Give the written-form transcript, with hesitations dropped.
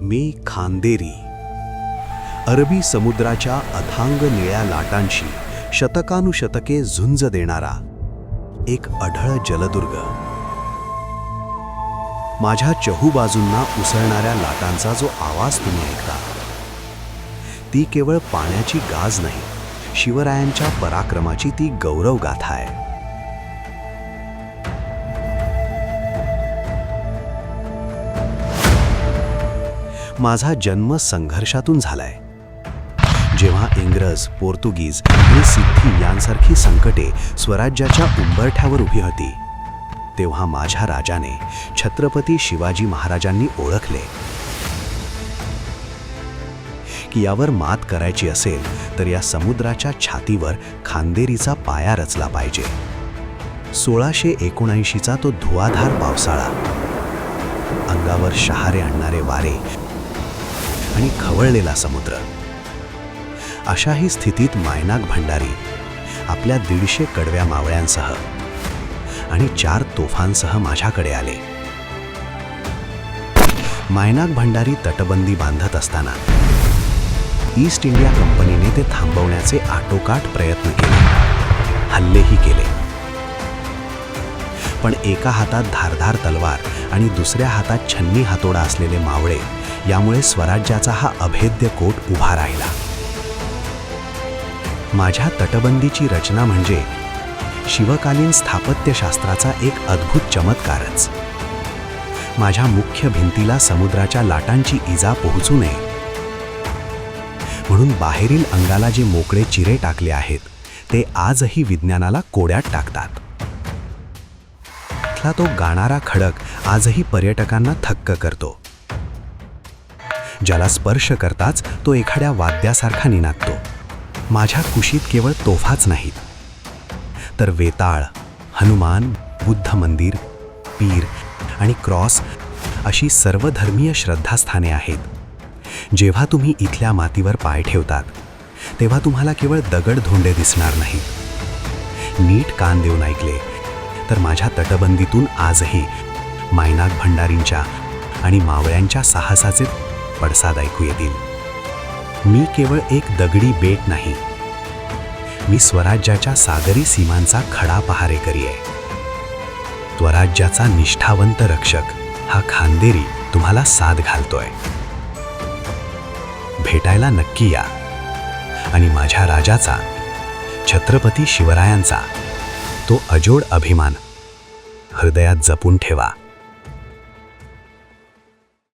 मी खांदेरी. अरबी समुद्राच्या अथांग निळ्या लाटांशी शतकानुशतके झुंज देणारा एक अढळ जलदुर्ग. माझ्या चहूबाजूंना उसळणाऱ्या लाटांचा जो आवाज तुम्ही ऐकता, ती केवळ पाण्याची गाज नाही, शिवरायांच्या पराक्रमाची ती गौरवगाथा आहे. माझा जन्म संघर्षातून झालाय. जेव्हा इंग्रज, पोर्तुगीज आणि सिद्धी यांसारखी संकटे स्वराज्याच्या उंबरठ्यावर उभी होती, तेव्हा माझ्या राजाने, छत्रपती शिवाजी महाराजांनी ओळखले की यावर मात करायची असेल तर या समुद्राच्या छातीवर खांदेरीचा पाया रचला पाहिजे. 1679चा तो धुवाधार पावसाळा, अंगावर शहारे आणणारे वारे आणि खवळलेला समुद्र. अशाही स्थितीत मायनाक भंडारी आपल्या 150 कडव्या मावळ्यांसह आणि 4 तोफांसह माझ्याकडे आले. मायनाक भंडारी तटबंदी बांधत असताना ईस्ट इंडिया कंपनीने ते थांबवण्याचे आटोकाट प्रयत्न केले, हल्लेही केले. पण एका हातात धारधार तलवार आणि दुसऱ्या हातात छन्नी हातोडा असलेले मावळे, यामुळे स्वराज्याचा हा अभेद्य कोट उभा राहिला. माझ्या तटबंदीची रचना म्हणजे शिवकालीन स्थापत्यशास्त्राचा एक अद्भुत चमत्कारच. माझ्या मुख्य भिंतीला समुद्राच्या लाटांची इजा पोहोचू नये म्हणून बाहेरील अंगाला जे मोकळे चिरे टाकले आहेत, ते आजही विज्ञानाला कोड्यात टाकतात. इथला तो गाणारा खडक आजही पर्यटकांना थक्क करतो. ज्याला स्पर्श करताच तो एखाद्या वाद्यासारखा निनादतो. माझ्या कुशीत केवळ तोफाच नाहीत, तर वेताळ, हनुमान, बुद्ध मंदिर, पीर आणि क्रॉस अशी सर्वधर्मीय श्रद्धास्थाने आहेत. जेव्हा तुम्ही इथल्या मातीवर पाय ठेवतात, तेव्हा तुम्हाला केवळ दगड-धोंडे दिसणार नाहीत. नीट कान देऊन ऐकले तर माझ्या तटबंदीतून आजही मायनाक भंडारींच्या आणि मावळ्यांच्या साहसाचे पडसाद ऐकू येतील. मी केवळ एक दगडी बेट नाही, मी स्वराज्याच्या सागरी सीमांचा खडा पहारेकरी आहे. स्वराज्याचा निष्ठावंत रक्षक हा खांदेरी तुम्हाला साथ घालतोय. भेटायला नक्की या आणि माझ्या राजाचा, छत्रपती शिवरायांचा तो अजोड अभिमान हृदयात जपून ठेवा.